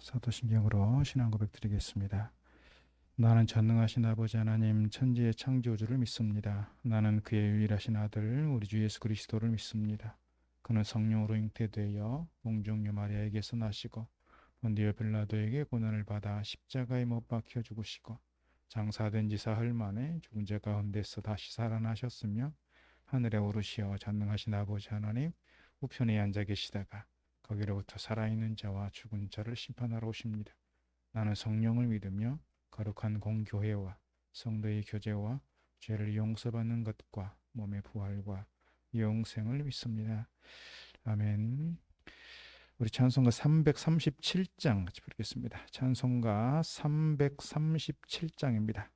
사도신경으로 신앙 고백 드리겠습니다. 나는 전능하신 아버지 하나님 천지의 창조주를 믿습니다. 나는 그의 유일하신 아들 우리 주 예수 그리스도를 믿습니다. 그는 성령으로 잉태되어 공중유 마리아에게서 나시고 본디오 빌라도에게 고난을 받아 십자가에 못 박혀 죽으시고 장사된 지 사흘 만에 죽은 자 가운데서 다시 살아나셨으며 하늘에 오르시어 전능하신 아버지 하나님 우편에 앉아 계시다가 거기로부터 살아있는 자와 죽은 자를 심판하러 오십니다. 나는 성령을 믿으며 거룩한 공교회와 성도의 교제와 죄를 용서받는 것과 몸의 부활과 영생을 믿습니다. 아멘. 우리 찬송가 337장 같이 부르겠습니다. 찬송가 337장입니다.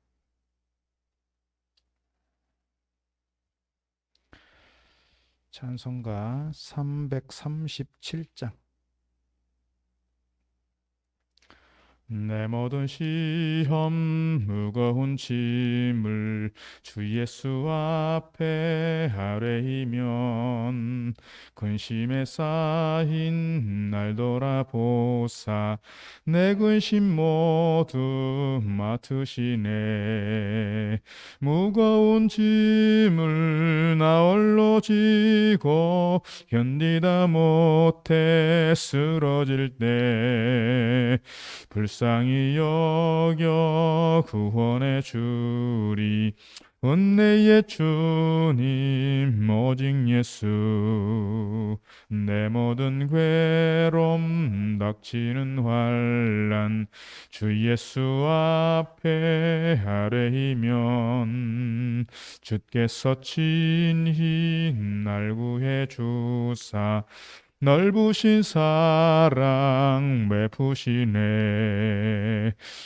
찬송가 337장. 내 모든 시험 무거운 짐을 주 예수 앞에 아뢰이면 근심에 쌓인 날 돌아보사 내 근심 모두 맡으시네. 무거운 짐을 나 홀로 지고 견디다 못해 쓰러질 때 불쌍히 여겨 구원해 주리. 은혜의 주님 오직 예수. 내 모든 괴로움 닥치는 환난 주 예수 앞에 아뢰이면 주께서 친히 날 구해 주사 넓으신 사랑 베푸시네.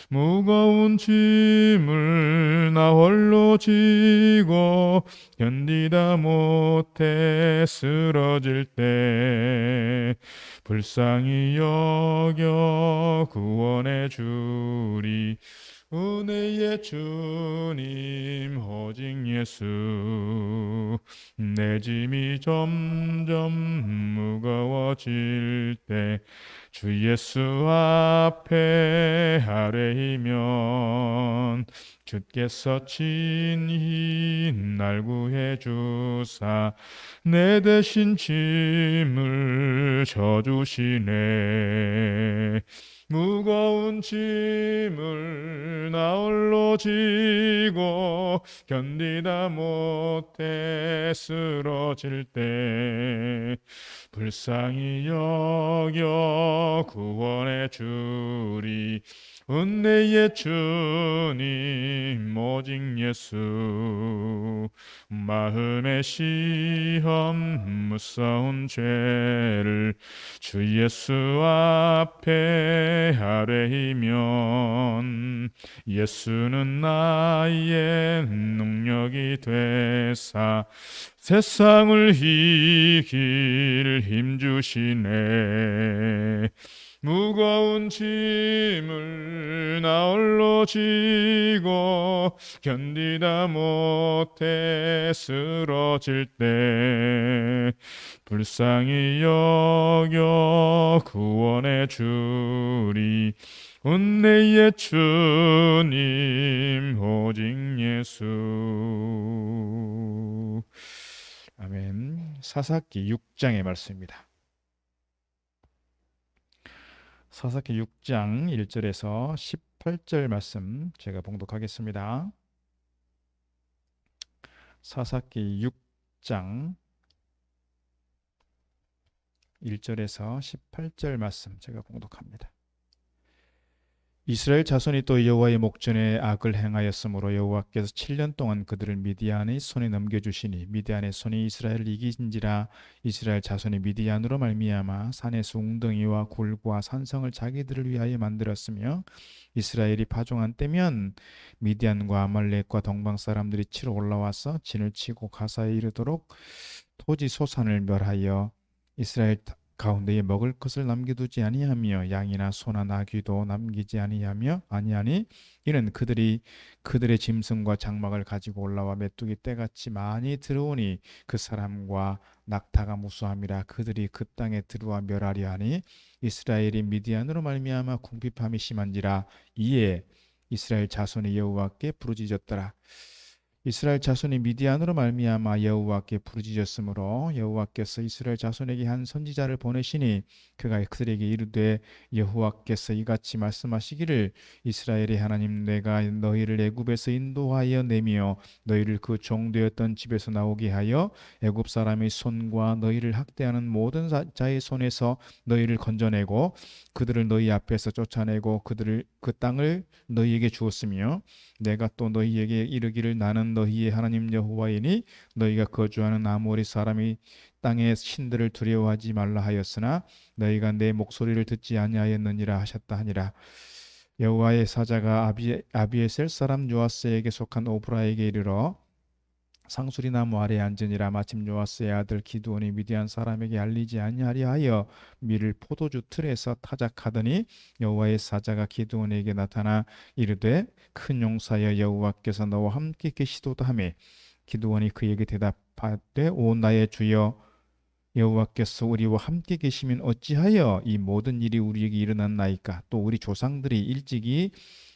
무거운 짐을 나 홀로 지고 견디다 못해 쓰러질 때 불쌍히 여겨 구원해 주리. 은혜의 주님 오직 예수. 내 짐이 점점 무거워질 때 주 예수 앞에 아뢰이면 주께서 친히 날 구해 주사 내 대신 짐을 져주시네. 무거운 짐을 나 홀로 지고 견디다 못해 쓰러질 때 불쌍히 여겨 구원해 주리. 은혜의 주님 오직 예수. 마음의 시험 무서운 죄를 주 예수 앞에 아뢰이면 예수는 나의 능력이 되사 세상을 이길 힘 주시네. 무거운 짐을 나 홀로 지고 견디다 못해 쓰러질 때 불쌍히 여겨 구원해 주리. 은혜의 주님 오직 예수. 아멘. 사사기 6장의 말씀입니다. 사사기 6장 1절에서 18절 말씀 제가 봉독하겠습니다. 사사기 6장 1절에서 18절 말씀 제가 봉독합니다. 이스라엘 자손이 또 여호와의 목전에 악을 행하였으므로 여호와께서 7년 동안 그들을 미디안의 손에 넘겨주시니 미디안의 손이 이스라엘을 이긴지라. 이스라엘 자손이 미디안으로 말미암아 산에서 웅덩이와 굴과 산성을 자기들을 위하여 만들었으며 이스라엘이 파종한 때면 미디안과 아말렉과 동방 사람들이 치러 올라와서 진을 치고 가사에 이르도록 토지 소산을 멸하여 이스라엘 가운데에 먹을 것을 남겨두지 아니하며 양이나 소나 나귀도 남기지 아니하니 이는 그들의 짐승과 장막을 가지고 올라와 메뚜기 떼같이 많이 들어오니 그 사람과 낙타가 무수함이라 그들이 그 땅에 들어와 멸하려 하니 이스라엘이 미디안으로 말미암아 궁핍함이 심한지라. 이에 이스라엘 자손이 여호와께 부르짖었더라. 이스라엘 자손이 미디안으로 말미암아 여호와께 부르짖었으므로 여호와께서 이스라엘 자손에게 한 선지자를 보내시니 그가 그들에게 이르되 여호와께서 이같이 말씀하시기를 이스라엘의 하나님 내가 너희를 애굽에서 인도하여 내며 너희를 그 종되었던 집에서 나오게 하여 애굽 사람의 손과 너희를 학대하는 모든 자의 손에서 너희를 건져내고 그들을 너희 앞에서 쫓아내고 그 땅을 너희에게 주었으며 내가 또 너희에게 이르기를 나는 너희의 하나님 여호와이니 너희가 거주하는 아모리 사람이 땅의 신들을 두려워하지 말라 하였으나 너희가 내 목소리를 듣지 아니하였느니라 하셨다 하니라. 여호와의 사자가 아비에셀 사람 요아스에게 속한 오브라에게 이르러 상수리 나무 아래에 앉으니라. 마침 요아스의 아들 기드온이 미디안 사람에게 알리지 아니하려 하여 밀을 포도주 틀에서 타작하더니 여호와의 사자가 기드온에게 나타나 이르되 큰 용사여 여호와께서 너와 함께 계시도다 하며 기드온이 그에게 대답하되 오 나의 주여 여호와께서 우리와 함께 계시면 어찌하여 이 모든 일이 우리에게 일어났나이까. 또 우리 조상들이 일찍이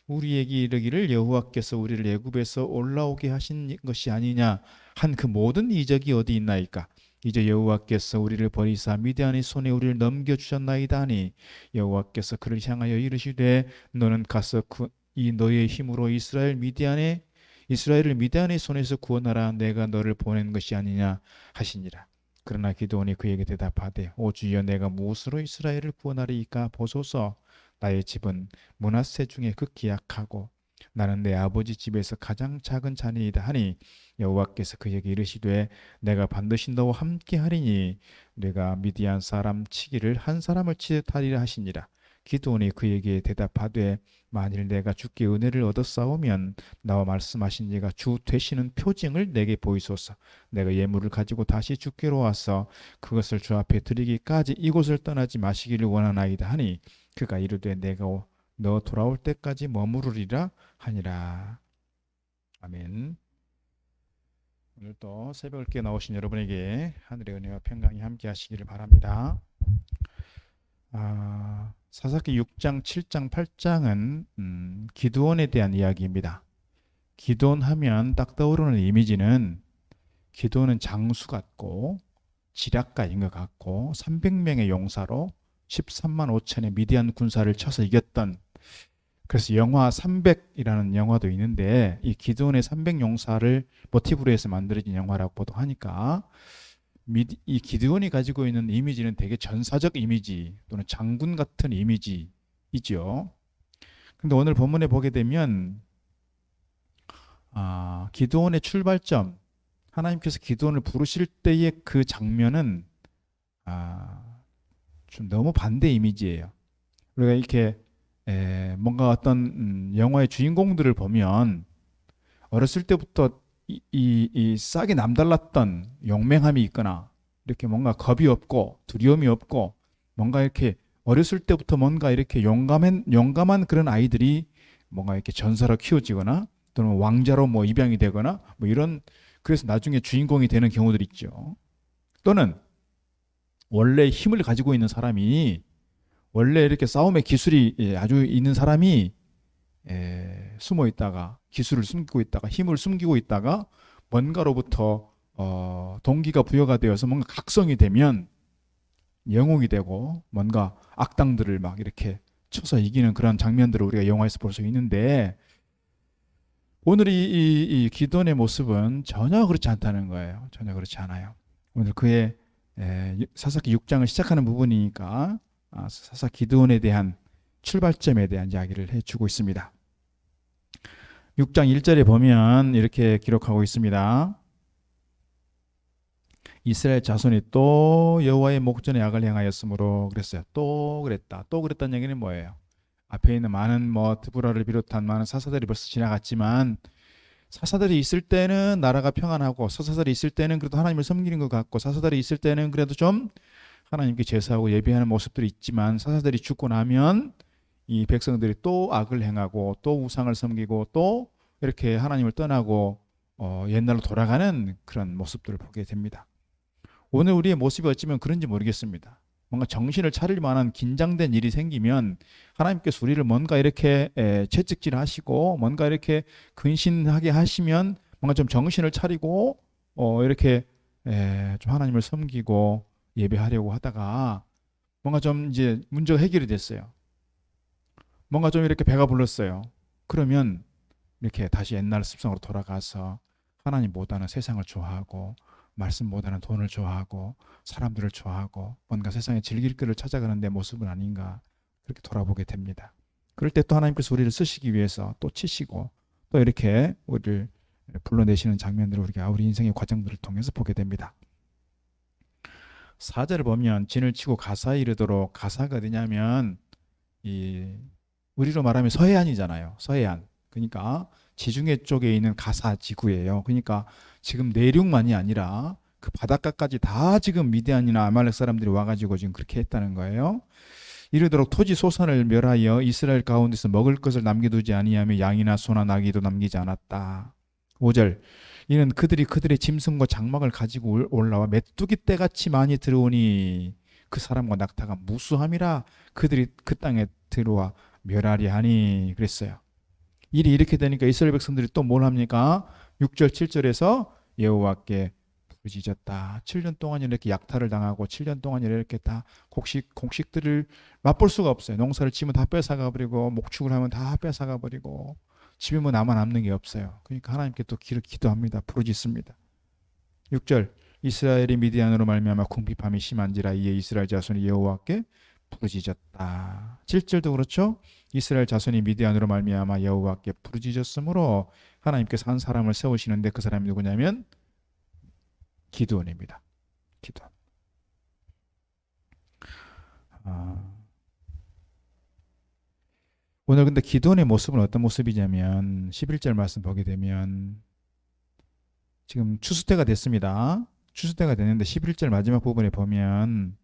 우리에게 이르기를 여호와께서 우리를 애굽에서 올라오게 하신 것이 아니냐 한 그 모든 이적이 어디 있나이까. 이제 여호와께서 우리를 버리사 미디안의 손에 우리를 넘겨주셨나이다 하니 여호와께서 그를 향하여 이르시되 너는 가서 이 너의 힘으로 이스라엘을 미디안의 손에서 구원하라. 내가 너를 보낸 것이 아니냐 하시니라. 그러나 기드온이 그에게 대답하되 오 주여 내가 무엇으로 이스라엘을 구원하리이까. 보소서 나의 집은 므낫세 중에 극히 약하고 나는 내 아버지 집에서 가장 작은 자니이다 하니 여호와께서 그에게 이르시되 내가 반드시 너와 함께 하리니 내가 미디안 사람 치기를 한 사람을 치듯 하리라 하시니라. 기드온이 그에게 대답하되 만일 내가 주께 은혜를 얻었사오면 나와 말씀하신 이가 주 되시는 표징을 내게 보이소서. 내가 예물을 가지고 다시 주께로 와서 그것을 주 앞에 드리기까지 이곳을 떠나지 마시기를 원하나이다 하니 그가 이르되 내가 너 돌아올 때까지 머무르리라 하니라. 아멘. 오늘도 새벽을 깨어 나오신 여러분에게 하늘의 은혜와 평강이 함께 하시기를 바랍니다. 사사기 6장, 7장, 8장은 기드온에 대한 이야기입니다. 기드온 하면 딱 떠오르는 이미지는 기드온은 장수 같고 지략가인 것 같고 300명의 용사로 13만 5천의 미디안 군사를 쳐서 이겼던, 그래서 영화 300이라는 영화도 있는데 이 기드온의 300 용사를 모티브로 해서 만들어진 영화라고도 하니까 이 기드온이 가지고 있는 이미지는 되게 전사적 이미지 또는 장군 같은 이미지이죠. 근데 오늘 본문에 보게 되면 기드온의 출발점, 하나님께서 기드온을 부르실 때의 그 장면은 좀 너무 반대 이미지예요. 우리가 이렇게 뭔가 어떤 영화의 주인공들을 보면 어렸을 때부터 이 싹이 남달랐던 용맹함이 있거나 이렇게 뭔가 겁이 없고 두려움이 없고 뭔가 이렇게 어렸을 때부터 뭔가 이렇게 용감한 그런 아이들이 뭔가 이렇게 전사로 키워지거나 또는 왕자로 뭐 입양이 되거나 뭐 이런, 그래서 나중에 주인공이 되는 경우들이 있죠. 또는 원래 힘을 가지고 있는 사람이, 원래 이렇게 싸움의 기술이 아주 있는 사람이 숨어 있다가 기술을 숨기고 있다가 힘을 숨기고 있다가 뭔가로부터 동기가 부여가 되어서 뭔가 각성이 되면 영웅이 되고 뭔가 악당들을 막 이렇게 쳐서 이기는 그런 장면들을 우리가 영화에서 볼 수 있는데, 오늘 이 기드온의 모습은 전혀 그렇지 않다는 거예요. 전혀 그렇지 않아요. 오늘 그의 사사기 6장을 시작하는 부분이니까 사사기 기드온에 대한 출발점에 대한 이야기를 해주고 있습니다. 6장 1절에 보면 이렇게 기록하고 있습니다. 이스라엘 자손이 또 여호와의 목전에 악을 행하였으므로 그랬어요. 또 그랬다. 또 그랬다는 얘기는 뭐예요? 앞에 있는 많은 드보라를 비롯한 많은 사사들이 벌써 지나갔지만, 사사들이 있을 때는 나라가 평안하고 사사들이 있을 때는 그래도 하나님을 섬기는 것 같고 사사들이 있을 때는 그래도 좀 하나님께 제사하고 예배하는 모습들이 있지만 사사들이 죽고 나면 이 백성들이 또 악을 행하고 또 우상을 섬기고 또 이렇게 하나님을 떠나고 옛날로 돌아가는 그런 모습들을 보게 됩니다. 오늘 우리의 모습이 어찌면 그런지 모르겠습니다. 뭔가 정신을 차릴 만한 긴장된 일이 생기면 하나님께서 우리를 뭔가 이렇게 채찍질하시고 뭔가 이렇게 근신하게 하시면 뭔가 좀 정신을 차리고 이렇게 좀 하나님을 섬기고 예배하려고 하다가 뭔가 좀 이제 문제가 해결이 됐어요. 뭔가 좀 이렇게 배가 불렀어요. 그러면 이렇게 다시 옛날 습성으로 돌아가서 하나님보다는 세상을 좋아하고 말씀보다는 돈을 좋아하고 사람들을 좋아하고 뭔가 세상에 즐길 것을 찾아가는 내 모습은 아닌가 그렇게 돌아보게 됩니다. 그럴 때 또 하나님께서 우리를 쓰시기 위해서 또 치시고 또 이렇게 우리를 불러내시는 장면들을 우리가 우리 인생의 과정들을 통해서 보게 됩니다. 4절을 보면 진을 치고 가사에 이르도록, 가사가 어디냐면 우리로 말하면 서해안이잖아요. 서해안. 그러니까 지중해 쪽에 있는 가사 지구예요. 그러니까 지금 내륙만이 아니라 그 바닷가까지 다 지금 미디안이나 아말렉 사람들이 와가지고 지금 그렇게 했다는 거예요. 이르도록 토지 소산을 멸하여 이스라엘 가운데서 먹을 것을 남겨두지 아니하며 양이나 소나 나귀도 남기지 않았다. 5절, 이는 그들의 짐승과 장막을 가지고 올라와 메뚜기 떼같이 많이 들어오니 그 사람과 낙타가 무수함이라 그들이 그 땅에 들어와 멸하리 하니 그랬어요. 일이 이렇게 되니까 이스라엘 백성들이 또 뭘 합니까? 6절 7절에서 여호와께 부르짖었다. 7년 동안 이렇게 약탈을 당하고 7년 동안 이렇게 다 곡식들을 맛볼 수가 없어요. 농사를 지면 다 뺏어가 버리고 목축을 하면 다 뺏어가 버리고 집에 뭐 남는 게 없어요. 그러니까 하나님께 또 기도합니다. 부르짖습니다. 6절, 이스라엘이 미디안으로 말미암아 궁핍함이 심한지라 이에 이스라엘 자손이 여호와께 부르짖었다. 7절도 그렇죠. 이스라엘 자손이 미디안으로 말미암아 여호와께 부르짖었으므로 하나님께서 한 사람을 세우시는데 그 사람이 누구냐면 기드온입니다. 기드온. 오늘 근데 기드온의 모습은 어떤 모습이냐면 11절 말씀 보게 되면 지금 추수때가 됐습니다. 추수때가 됐는데 11절 마지막 부분에 보면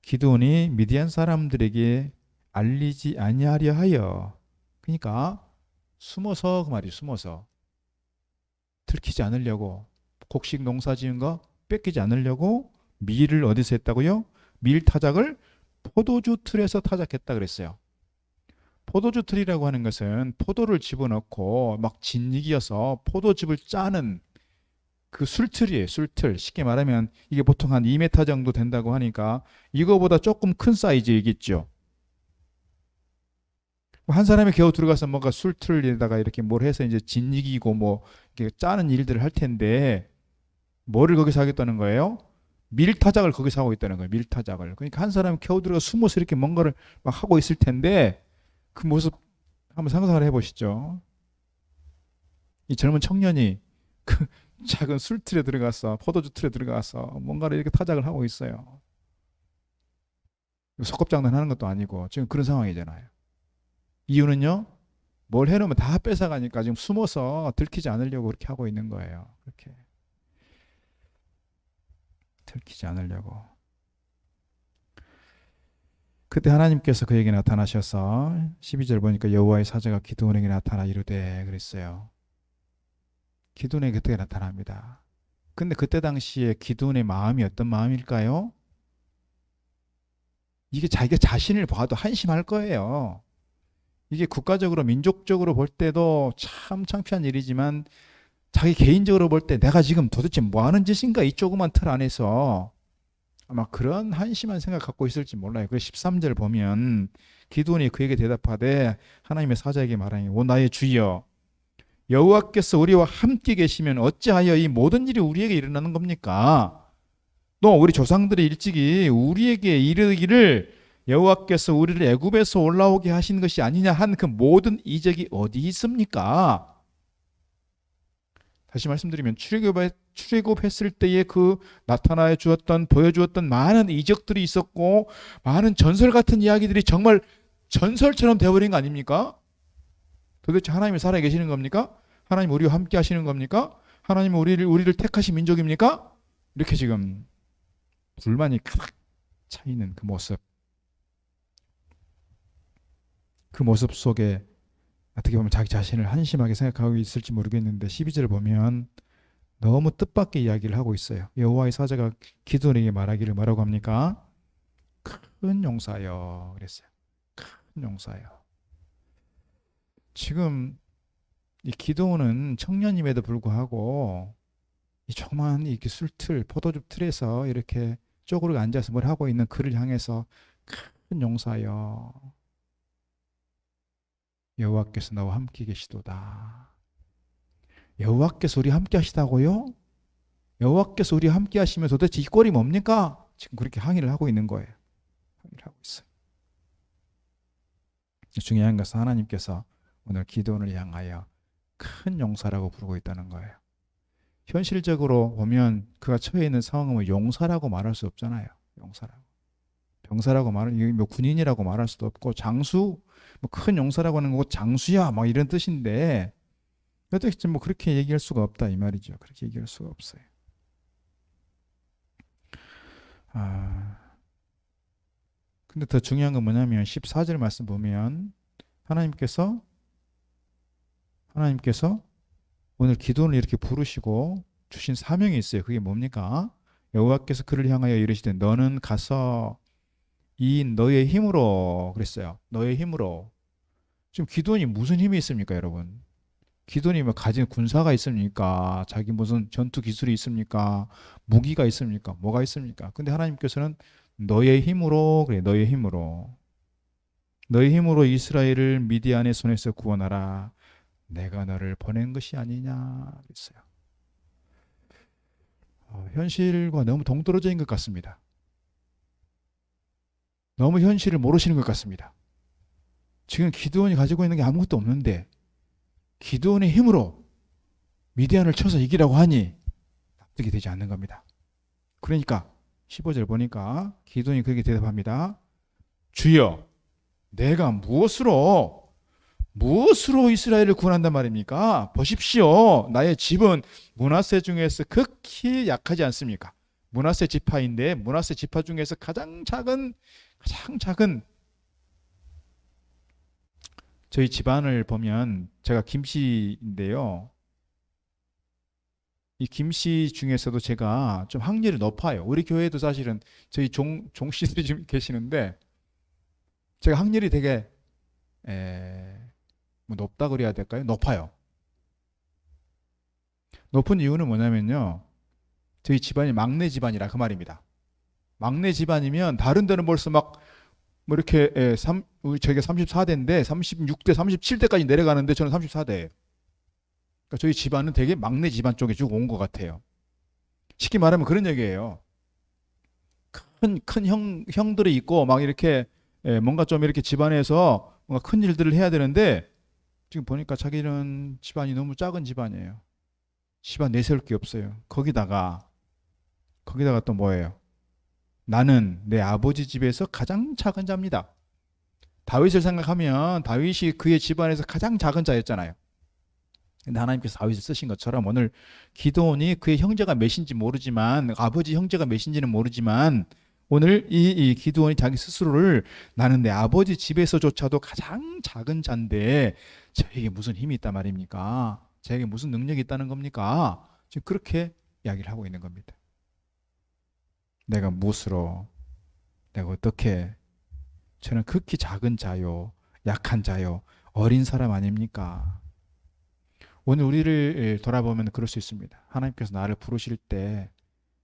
기드온이 미디안 사람들에게 알리지 아니하려 하여, 그러니까 숨어서, 그 말이 숨어서 들키지 않으려고, 곡식 농사 지은 거 뺏기지 않으려고 밀을 어디서 했다고요? 밀 타작을 포도주 틀에서 타작했다 그랬어요. 포도주 틀이라고 하는 것은 포도를 집어넣고 막 진익이어서 포도즙을 짜는 그 술틀이에요. 술틀. 쉽게 말하면 이게 보통 한 2m 정도 된다고 하니까 이거보다 조금 큰 사이즈이겠죠. 한 사람이 겨우 들어가서 뭔가 술틀에다가 이렇게 뭘 해서 이제 진익이고 뭐 이렇게 짜는 일들을 할 텐데 뭐를 거기서 하겠다는 거예요? 밀타작을 거기서 하고 있다는 거예요. 밀타작을. 그러니까 한 사람이 겨우 들어가 숨어서 이렇게 뭔가를 막 하고 있을 텐데 그 모습 한번 상상을 해보시죠. 이 젊은 청년이 그 작은 술틀에 들어가서 포도주 틀에 들어가서 뭔가를 이렇게 타작을 하고 있어요. 소꿉장난 하는 것도 아니고 지금 그런 상황이잖아요. 이유는요, 뭘 해놓으면 다 뺏어가니까 지금 숨어서 들키지 않으려고 그렇게 하고 있는 거예요. 그렇게 들키지 않으려고. 그때 하나님께서 그에게 나타나셔서 12절 보니까 여호와의 사자가 기드온에게 나타나 이르되 그랬어요. 기드온에게 그때 나타납니다. 근데 그때 당시에 기드온의 마음이 어떤 마음일까요? 이게 자기가 자신을 봐도 한심할 거예요. 이게 국가적으로 민족적으로 볼 때도 참 창피한 일이지만 자기 개인적으로 볼 때 내가 지금 도대체 뭐 하는 짓인가 이 조그만 틀 안에서 아마 그런 한심한 생각 갖고 있을지 몰라요. 그래서 13절 보면 기드온이 그에게 대답하되 하나님의 사자에게 말하니 오 나의 주여 여호와께서 우리와 함께 계시면 어찌하여 이 모든 일이 우리에게 일어나는 겁니까? 또 우리 조상들이 일찍이 우리에게 이르기를 여호와께서 우리를 애굽에서 올라오게 하신 것이 아니냐 한 그 모든 이적이 어디 있습니까? 다시 말씀드리면 출애굽했을 때에 그 나타나 주었던 보여주었던 많은 이적들이 있었고 많은 전설 같은 이야기들이 정말 전설처럼 되어버린 거 아닙니까? 도대체 하나님이 살아 계시는 겁니까? 하나님 우리와 함께 하시는 겁니까? 하나님 우리를 택하신 민족입니까? 이렇게 지금 불만이 가득 차 있는 그 모습, 그 모습 속에 어떻게 보면 자기 자신을 한심하게 생각하고 있을지 모르겠는데 12절을 보면 너무 뜻밖의 이야기를 하고 있어요. 여호와의 사자가 기드온에게 말하기를 뭐라고 합니까? 큰 용사여 그랬어요. 큰 용사여. 지금 이 기드온은 청년임에도 불구하고 이 조그만 이렇게 술틀, 포도즙 틀에서 이렇게 쪼그리고 앉아서 뭘 하고 있는 그를 향해서 큰 용사여 여호와께서 나와 함께 계시도다. 여호와께서 우리 함께 하시다고요? 여호와께서 우리 함께 하시면 도대체 이 꼴이 뭡니까? 지금 그렇게 항의를 하고 있는 거예요. 항의를 하고 있어요. 중요한 것은 하나님께서 오늘 기도원을 향하여 큰 용사라고 부르고 있다는 거예요. 현실적으로 보면 그가 처해 있는 상황은 용사라고 말할 수 없잖아요. 용사라고. 병사라고 말할, 뭐 군인이라고 말할 수도 없고 장수, 뭐 큰 용사라고 하는 거고 장수야 막 이런 뜻인데 어떻게 뭐 그렇게 얘기할 수가 없다 이 말이죠. 그렇게 얘기할 수가 없어요. 근데 더 중요한 건 뭐냐면 14절 말씀 보면 하나님께서 오늘 기도를 이렇게 부르시고 주신 사명이 있어요. 그게 뭡니까? 여호와께서 그를 향하여 이르시되 너는 가서 이 너의 힘으로 그랬어요. 너의 힘으로. 지금 기도원이 무슨 힘이 있습니까, 여러분? 기도원이 뭐 가진 군사가 있습니까? 자기 무슨 전투 기술이 있습니까? 무기가 있습니까? 뭐가 있습니까? 근데 하나님께서는 너의 힘으로 그래, 너의 힘으로 이스라엘을 미디안의 손에서 구원하라. 내가 너를 보낸 것이 아니냐 그랬어요. 현실과 너무 동떨어져 있는 것 같습니다. 너무 현실을 모르시는 것 같습니다. 지금 기드온이 가지고 있는 게 아무것도 없는데 기드온의 힘으로 미디안을 쳐서 이기라고 하니 납득이 되지 않는 겁니다. 그러니까 15절 보니까 기드온이 그렇게 대답합니다. 주여, 내가 무엇으로 이스라엘을 구원한단 말입니까? 보십시오. 나의 집은 므낫세 중에서 극히 약하지 않습니까? 므낫세 지파인데 므낫세 지파 중에서 가장 작은 저희 집안을 보면 제가 김씨인데요. 이 김씨 중에서도 제가 좀 학렬이 높아요. 우리 교회도 사실은 저희 종씨들이 좀 계시는데 제가 학렬이 되게 뭐 높다 그래야 될까요? 높아요. 높은 이유는 뭐냐면요. 저희 집안이 막내 집안이라 그 말입니다. 막내 집안이면 다른 데는 벌써 막 뭐 이렇게 저희가 34대인데 36대, 37대까지 내려가는데 저는 34대예요. 그러니까 저희 집안은 되게 막내 집안 쪽에 쭉 온 것 같아요. 쉽게 말하면 그런 얘기예요. 큰 형들이 있고 막 이렇게 뭔가 좀 이렇게 집안에서 뭔가 큰 일들을 해야 되는데 지금 보니까 자기는 집안이 너무 작은 집안이에요. 집안 내세울 게 없어요. 거기다가 또 뭐예요? 나는 내 아버지 집에서 가장 작은 자입니다. 다윗을 생각하면 다윗이 그의 집안에서 가장 작은 자였잖아요. 근데 하나님께서 다윗을 쓰신 것처럼 오늘 기드온이 그의 형제가 몇인지 모르지만 아버지 형제가 몇인지는 모르지만 오늘 이 기드온이 자기 스스로를 나는 내 아버지 집에서조차도 가장 작은 자인데 저에게 무슨 힘이 있단 말입니까? 저에게 무슨 능력이 있다는 겁니까? 지금 그렇게 이야기를 하고 있는 겁니다. 내가 무엇으로 내가 어떻게 저는 극히 작은 자요 약한 자요 어린 사람 아닙니까? 오늘 우리를 돌아보면 그럴 수 있습니다. 하나님께서 나를 부르실 때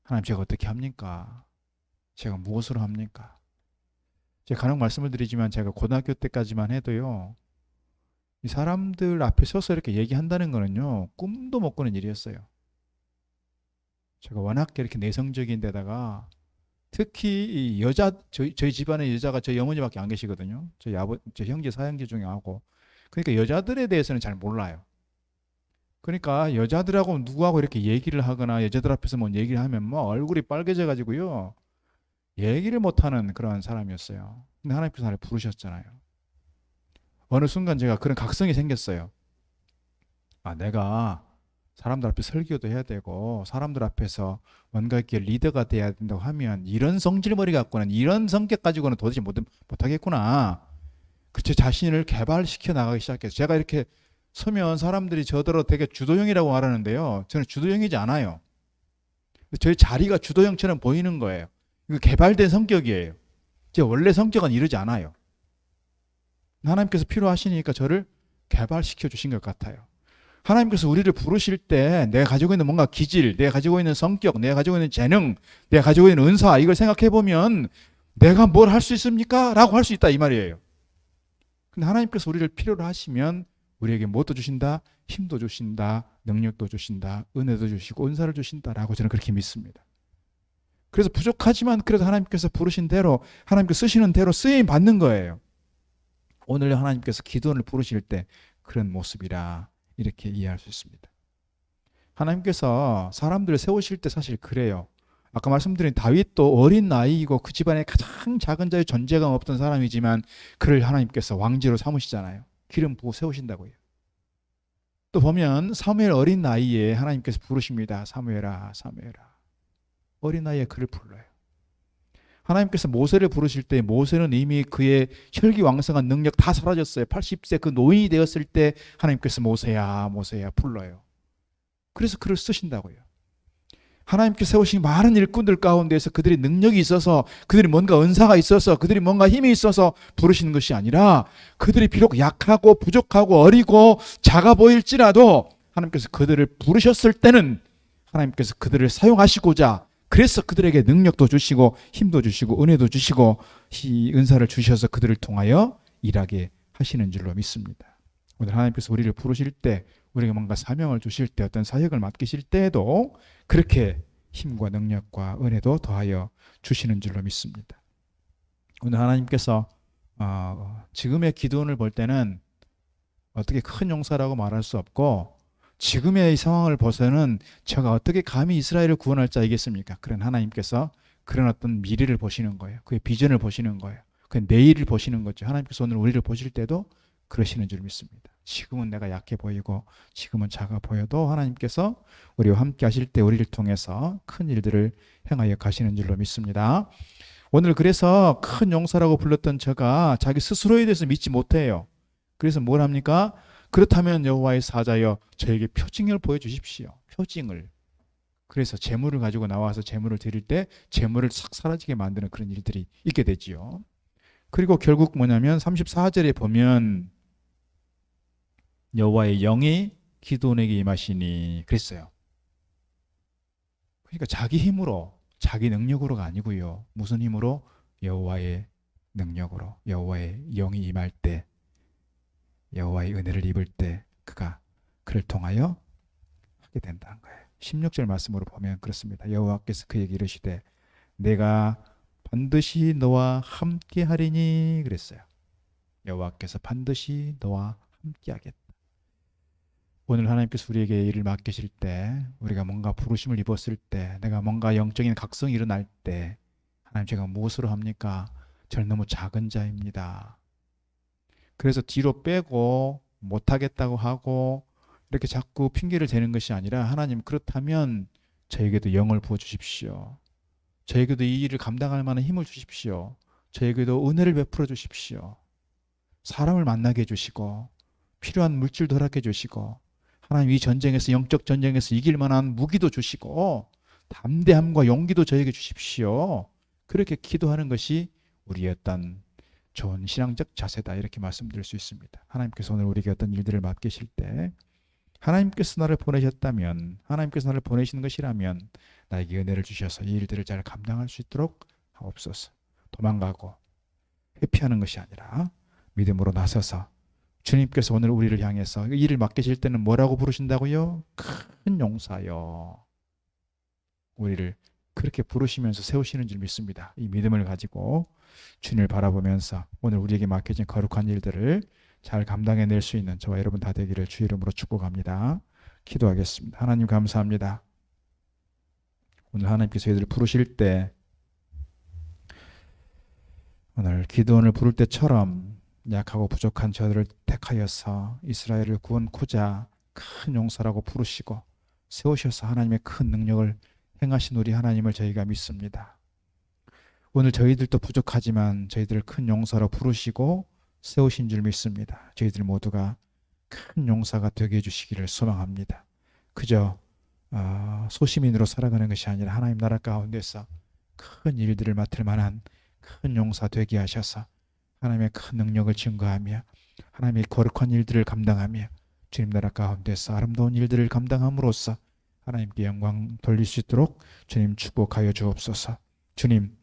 하나님 제가 어떻게 합니까? 제가 무엇으로 합니까? 제가 간혹 말씀을 드리지만 제가 고등학교 때까지만 해도요 이 사람들 앞에 서서 이렇게 얘기한다는 거는요 꿈도 못 꾸는 일이었어요. 제가 워낙 이렇게 내성적인 데다가 특히 이 여자 저희 집안의 여자가 저희 어머니밖에 안 계시거든요. 저희 형제 사형제 중에 하고 그러니까 여자들에 대해서는 잘 몰라요. 그러니까 여자들하고 누구하고 이렇게 얘기를 하거나 여자들 앞에서 뭐 얘기를 하면 뭐 얼굴이 빨개져 가지고요 얘기를 못하는 그런 사람이었어요. 근데 하나님께서 나를 부르셨잖아요. 어느 순간 제가 그런 각성이 생겼어요. 내가 사람들 앞에 설교도 해야 되고 사람들 앞에서 뭔가 이렇게 리더가 돼야 된다고 하면 이런 성질머리 갖고는 이런 성격 가지고는 도저히 못하겠구나. 그 제 자신을 개발시켜 나가기 시작해서 제가 이렇게 서면 사람들이 저더러 되게 주도형이라고 말하는데요. 저는 주도형이지 않아요. 저희 자리가 주도형처럼 보이는 거예요. 이거 개발된 성격이에요. 제 원래 성격은 이러지 않아요. 하나님께서 필요하시니까 저를 개발시켜 주신 것 같아요. 하나님께서 우리를 부르실 때 내가 가지고 있는 뭔가 기질, 내가 가지고 있는 성격, 내가 가지고 있는 재능, 내가 가지고 있는 은사, 이걸 생각해 보면 내가 뭘 할 수 있습니까? 라고 할 수 있다 이 말이에요. 근데 하나님께서 우리를 필요로 하시면 우리에게 무엇도 주신다? 힘도 주신다, 능력도 주신다, 은혜도 주시고 은사를 주신다라고 저는 그렇게 믿습니다. 그래서 부족하지만 그래도 하나님께서 부르신 대로, 하나님께서 쓰시는 대로 쓰임 받는 거예요. 오늘 하나님께서 기도원을 부르실 때 그런 모습이라 이렇게 이해할 수 있습니다. 하나님께서 사람들을 세우실 때 사실 그래요. 아까 말씀드린 다윗도 어린 나이이고 그 집안에 가장 작은 자의 존재감 없던 사람이지만 그를 하나님께서 왕제로 삼으시잖아요. 기름 부어 세우신다고요. 또 보면 사무엘 어린 나이에 하나님께서 부르십니다. 사무엘아, 사무엘아. 어린 나이에 그를 불러요. 하나님께서 모세를 부르실 때 모세는 이미 그의 혈기왕성한 능력 다 사라졌어요. 80세 그 노인이 되었을 때 하나님께서 모세야, 모세야 불러요. 그래서 그를 쓰신다고요. 하나님께서 세우신 많은 일꾼들 가운데서 그들이 능력이 있어서, 그들이 뭔가 은사가 있어서, 그들이 뭔가 힘이 있어서 부르시는 것이 아니라 그들이 비록 약하고 부족하고 어리고 작아 보일지라도 하나님께서 그들을 부르셨을 때는 하나님께서 그들을 사용하시고자, 그래서 그들에게 능력도 주시고 힘도 주시고 은혜도 주시고 이 은사를 주셔서 그들을 통하여 일하게 하시는 줄로 믿습니다. 오늘 하나님께서 우리를 부르실 때, 우리에게 뭔가 사명을 주실 때, 어떤 사역을 맡기실 때에도 그렇게 힘과 능력과 은혜도 더하여 주시는 줄로 믿습니다. 오늘 하나님께서 지금의 기도원을 볼 때는 어떻게 큰 용사라고 말할 수 없고, 지금의 이 상황을 봐서는 제가 어떻게 감히 이스라엘을 구원할 자이겠습니까? 그런 하나님께서 그런 어떤 미래를 보시는 거예요. 그의 비전을 보시는 거예요. 그 내일을 보시는 거죠. 하나님께서 오늘 우리를 보실 때도 그러시는 줄 믿습니다. 지금은 내가 약해 보이고 지금은 작아 보여도 하나님께서 우리와 함께 하실 때 우리를 통해서 큰 일들을 행하여 가시는 줄로 믿습니다. 오늘 그래서 큰 용사라고 불렀던 저가 자기 스스로에 대해서 믿지 못해요. 그래서 뭘 합니까? 그렇다면 여호와의 사자여 저에게 표징을 보여주십시오. 표징을. 그래서 재물을 가지고 나와서 재물을 드릴 때 재물을 싹 사라지게 만드는 그런 일들이 있게 되지요. 그리고 결국 뭐냐면 34절에 보면 여호와의 영이 기드온에게 임하시니 그랬어요. 그러니까 자기 힘으로, 자기 능력으로가 아니고요. 무슨 힘으로? 여호와의 능력으로, 여호와의 영이 임할 때, 여호와의 은혜를 입을 때 그가 그를 통하여 하게 된다는 거예요. 16절 말씀으로 보면 그렇습니다. 여호와께서 그에게 이르시되 내가 반드시 너와 함께 하리니 그랬어요. 여호와께서 반드시 너와 함께 하겠다. 오늘 하나님께서 우리에게 일을 맡기실 때, 우리가 뭔가 부르심을 입었을 때, 내가 뭔가 영적인 각성이 일어날 때 하나님 제가 무엇으로 합니까? 저는 너무 작은 자입니다. 그래서 뒤로 빼고 못하겠다고 하고 이렇게 자꾸 핑계를 대는 것이 아니라 하나님 그렇다면 저에게도 영을 부어주십시오. 저에게도 이 일을 감당할 만한 힘을 주십시오. 저에게도 은혜를 베풀어 주십시오. 사람을 만나게 해주시고 필요한 물질도 허락해 주시고 하나님 이 전쟁에서, 영적 전쟁에서 이길 만한 무기도 주시고 담대함과 용기도 저에게 주십시오. 그렇게 기도하는 것이 우리의 어떤 좋은 신앙적 자세다 이렇게 말씀드릴 수 있습니다. 하나님께서 오늘 우리에게 어떤 일들을 맡기실 때 하나님께서 나를 보내셨다면, 하나님께서 나를 보내시는 것이라면 나에게 은혜를 주셔서 이 일들을 잘 감당할 수 있도록 하옵소서. 도망가고 회피하는 것이 아니라 믿음으로 나서서 주님께서 오늘 우리를 향해서 이 일을 맡기실 때는 뭐라고 부르신다고요? 큰 용사요. 우리를 그렇게 부르시면서 세우시는 줄 믿습니다. 이 믿음을 가지고 주님을 바라보면서 오늘 우리에게 맡겨진 거룩한 일들을 잘 감당해낼 수 있는 저와 여러분 다 되기를 주 이름으로 축복합니다. 기도하겠습니다. 하나님 감사합니다. 오늘 하나님께서 저희들을 부르실 때 오늘 기드온을 부를 때처럼 약하고 부족한 저들을 택하여서 이스라엘을 구원코자 큰 용사라고 부르시고 세우셔서 하나님의 큰 능력을 행하신 우리 하나님을 저희가 믿습니다. 오늘 저희들도 부족하지만 저희들을 큰 용사로 부르시고 세우신 줄 믿습니다. 저희들 모두가 큰 용사가 되게 해주시기를 소망합니다. 그저 소시민으로 살아가는 것이 아니라 하나님 나라 가운데서 큰 일들을 맡을 만한 큰 용사 되게 하셔서 하나님의 큰 능력을 증거하며 하나님의 거룩한 일들을 감당하며 주님 나라 가운데서 아름다운 일들을 감당함으로써 하나님께 영광 돌릴 수 있도록 주님 축복하여 주옵소서. 주님,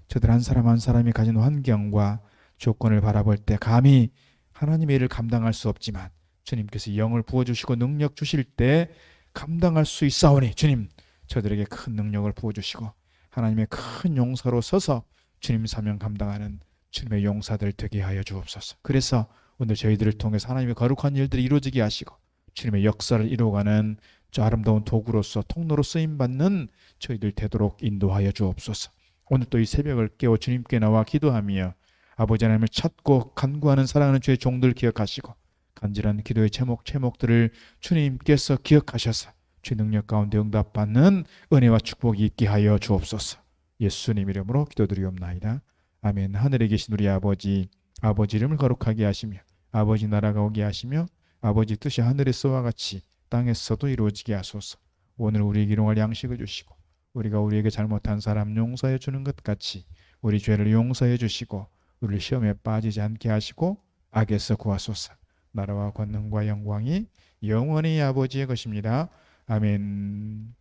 저들 한 사람 한 사람이 가진 환경과 조건을 바라볼 때 감히 하나님의 일을 감당할 수 없지만 주님께서 영을 부어주시고 능력 주실 때 감당할 수 있사오니 주님, 저들에게 큰 능력을 부어주시고 하나님의 큰 용사로 서서 주님 사명 감당하는 주님의 용사들 되게 하여 주옵소서. 그래서 오늘 저희들을 통해서 하나님의 거룩한 일들이 이루어지게 하시고 주님의 역사를 이루어가는 저 아름다운 도구로서 통로로 쓰임받는 저희들 되도록 인도하여 주옵소서. 오늘 또 이 새벽을 깨워 주님께 나와 기도하며 아버지 하나님을 찾고 간구하는 사랑하는 주의 종들 기억하시고 간절한 기도의 제목들을 주님께서 기억하셔서 주의 능력 가운데 응답받는 은혜와 축복이 있게 하여 주옵소서. 예수님 이름으로 기도드리옵나이다. 아멘. 하늘에 계신 우리 아버지 이름을 거룩하게 하시며 아버지 나라가 오게 하시며 아버지 뜻이 하늘에서와 같이 땅에서도 이루어지게 하소서. 오늘 우리에게 일용할 양식을 주시고 우리가 우리에게 잘못한 사람 용서해 주는 것 같이 우리 죄를 용서해 주시고 우리를 시험에 빠지지 않게 하시고 악에서 구하소서. 나라와 권능과 영광이 영원히 아버지의 것입니다. 아멘.